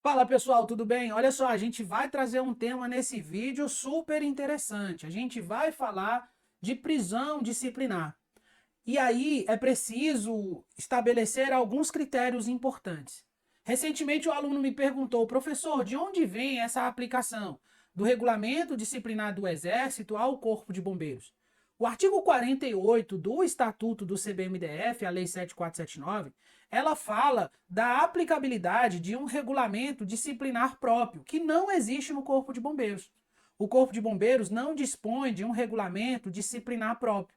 Fala pessoal, tudo bem? Olha só, a gente vai trazer um tema nesse vídeo super interessante. A gente vai falar de prisão disciplinar. E aí é preciso estabelecer alguns critérios importantes. Recentemente o aluno me perguntou, professor, de onde vem essa aplicação do regulamento disciplinar do Exército ao Corpo de Bombeiros? O artigo 48 do Estatuto do CBMDF, a Lei 7479, ela fala da aplicabilidade de um regulamento disciplinar próprio, que não existe no Corpo de Bombeiros. O Corpo de Bombeiros não dispõe de um regulamento disciplinar próprio.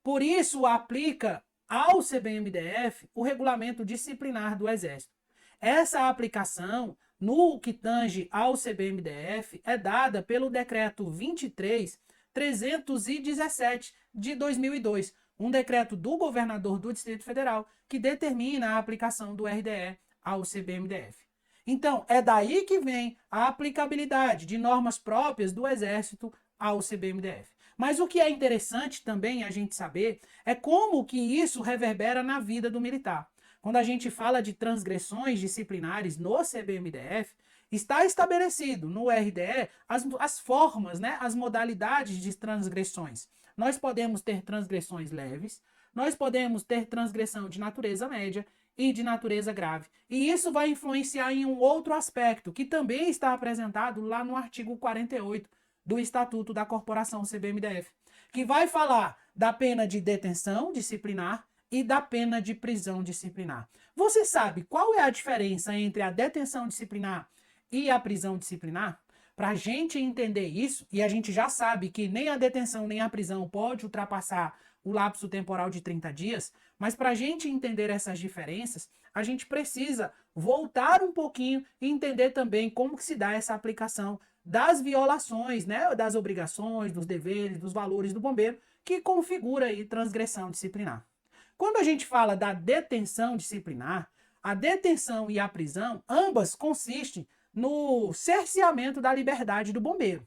Por isso, aplica ao CBMDF o regulamento disciplinar do Exército. Essa aplicação, no que tange ao CBMDF, é dada pelo Decreto 23.317 de 2002, um decreto do governador do Distrito Federal que determina a aplicação do RDE ao CBMDF. Então, é daí que vem a aplicabilidade de normas próprias do Exército ao CBMDF. Mas o que é interessante também a gente saber é como que isso reverbera na vida do militar. Quando a gente fala de transgressões disciplinares no CBMDF, está estabelecido no RDE as formas, né, as modalidades de transgressões. Nós podemos ter transgressões leves, nós podemos ter transgressão de natureza média e de natureza grave. E isso vai influenciar em um outro aspecto, que também está apresentado lá no artigo 48 do Estatuto da Corporação CBMDF, que vai falar da pena de detenção disciplinar e da pena de prisão disciplinar. Você sabe qual é a diferença entre a detenção disciplinar e a prisão disciplinar? Para a gente entender isso, e a gente já sabe que nem a detenção nem a prisão pode ultrapassar o lapso temporal de 30 dias, mas para a gente entender essas diferenças, a gente precisa voltar um pouquinho e entender também como que se dá essa aplicação das violações, né, das obrigações, dos deveres, dos valores do bombeiro, que configura aí transgressão disciplinar. Quando a gente fala da detenção disciplinar, a detenção e a prisão, ambas consistem no cerceamento da liberdade do bombeiro.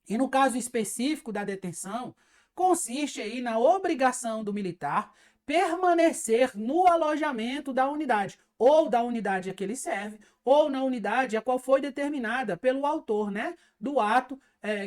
E no caso específico da detenção, consiste aí na obrigação do militar permanecer no alojamento da unidade, ou da unidade a que ele serve, ou na unidade a qual foi determinada pelo autor, né, do ato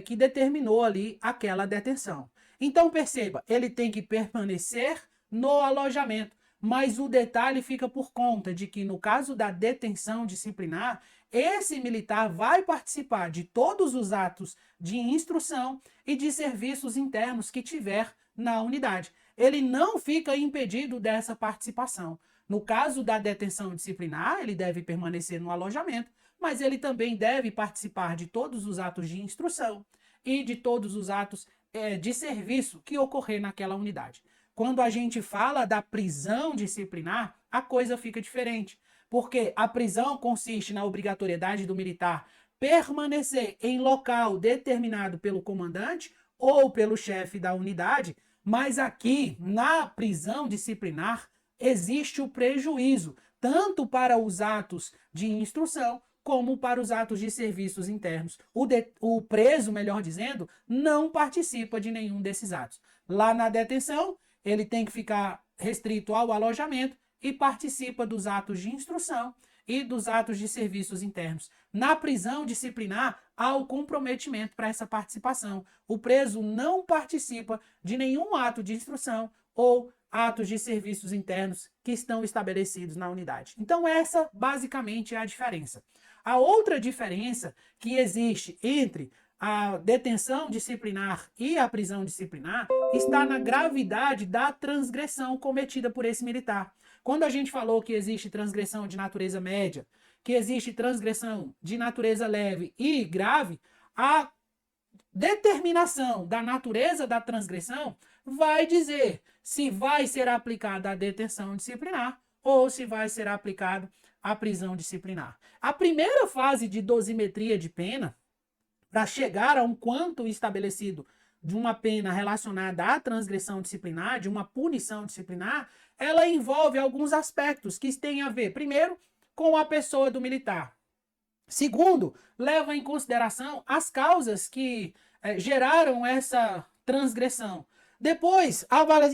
que determinou ali aquela detenção. Então perceba, ele tem que permanecer no alojamento, mas o detalhe fica por conta de que no caso da detenção disciplinar, esse militar vai participar de todos os atos de instrução e de serviços internos que tiver na unidade. Ele não fica impedido dessa participação. No caso da detenção disciplinar, ele deve permanecer no alojamento, mas ele também deve participar de todos os atos de instrução e de todos os atos de serviço que ocorrer naquela unidade. Quando a gente fala da prisão disciplinar, a coisa fica diferente, porque a prisão consiste na obrigatoriedade do militar permanecer em local determinado pelo comandante ou pelo chefe da unidade, mas aqui, na prisão disciplinar, existe o prejuízo, tanto para os atos de instrução, como para os atos de serviços internos. O preso, melhor dizendo, não participa de nenhum desses atos. Lá na detenção, ele tem que ficar restrito ao alojamento e participa dos atos de instrução e dos atos de serviços internos. Na prisão disciplinar, há o comprometimento para essa participação. O preso não participa de nenhum ato de instrução ou atos de serviços internos que estão estabelecidos na unidade. Então essa basicamente é a diferença. A outra diferença que existe entre a detenção disciplinar e a prisão disciplinar está na gravidade da transgressão cometida por esse militar. Quando a gente falou que existe transgressão de natureza média, que existe transgressão de natureza leve e grave, a determinação da natureza da transgressão vai dizer se vai ser aplicada a detenção disciplinar ou se vai ser aplicado a prisão disciplinar. A primeira fase de dosimetria de pena, para chegar a um quanto estabelecido de uma pena relacionada à transgressão disciplinar, de uma punição disciplinar, ela envolve alguns aspectos que têm a ver, primeiro, com a pessoa do militar. Segundo, leva em consideração as causas que geraram essa transgressão. Depois,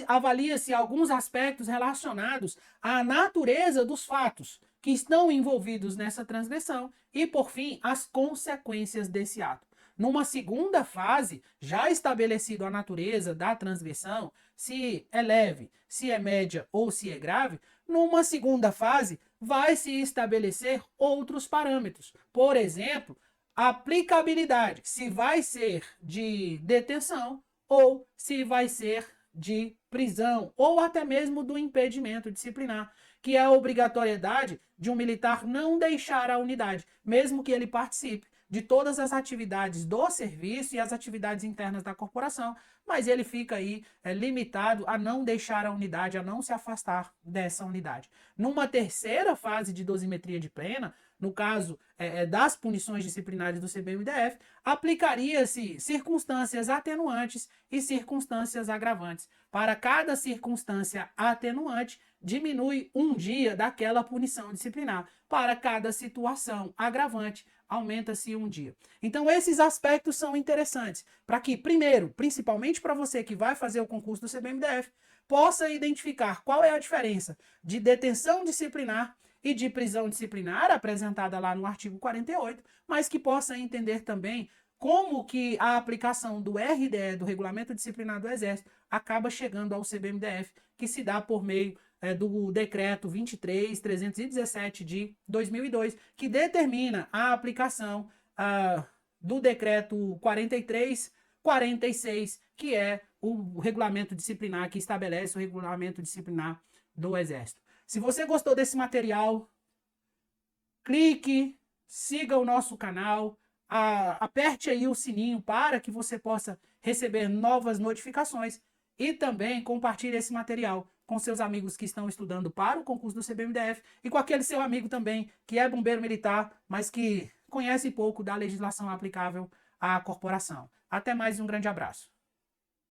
avalia-se alguns aspectos relacionados à natureza dos fatos que estão envolvidos nessa transgressão e, por fim, as consequências desse ato. Numa segunda fase, já estabelecido a natureza da transgressão, se é leve, se é média ou se é grave, numa segunda fase vai se estabelecer outros parâmetros. Por exemplo, aplicabilidade, se vai ser de detenção ou se vai ser de prisão ou até mesmo do impedimento disciplinar, que é a obrigatoriedade de um militar não deixar a unidade, mesmo que ele participe de todas as atividades do serviço e as atividades internas da corporação, mas ele fica aí limitado a não deixar a unidade, a não se afastar dessa unidade. Numa terceira fase de dosimetria de pena, no caso das punições disciplinares do CBMDF, aplicaria-se circunstâncias atenuantes e circunstâncias agravantes. Para cada circunstância atenuante, diminui um dia daquela punição disciplinar. Para cada situação agravante, aumenta-se um dia. Então, esses aspectos são interessantes para que, primeiro, principalmente para você que vai fazer o concurso do CBMDF, possa identificar qual é a diferença de detenção disciplinar e de prisão disciplinar, apresentada lá no artigo 48, mas que possa entender também como que a aplicação do RDE, do Regulamento Disciplinar do Exército, acaba chegando ao CBMDF, que se dá por meio do decreto 23.317 de 2002, que determina a aplicação do decreto 43.46, que é o regulamento disciplinar, que estabelece o regulamento disciplinar do Exército. Se você gostou desse material, clique, siga o nosso canal, aperte aí o sininho para que você possa receber novas notificações e também compartilhe esse material com seus amigos que estão estudando para o concurso do CBMDF e com aquele seu amigo também que é bombeiro militar, mas que conhece pouco da legislação aplicável à corporação. Até mais e um grande abraço.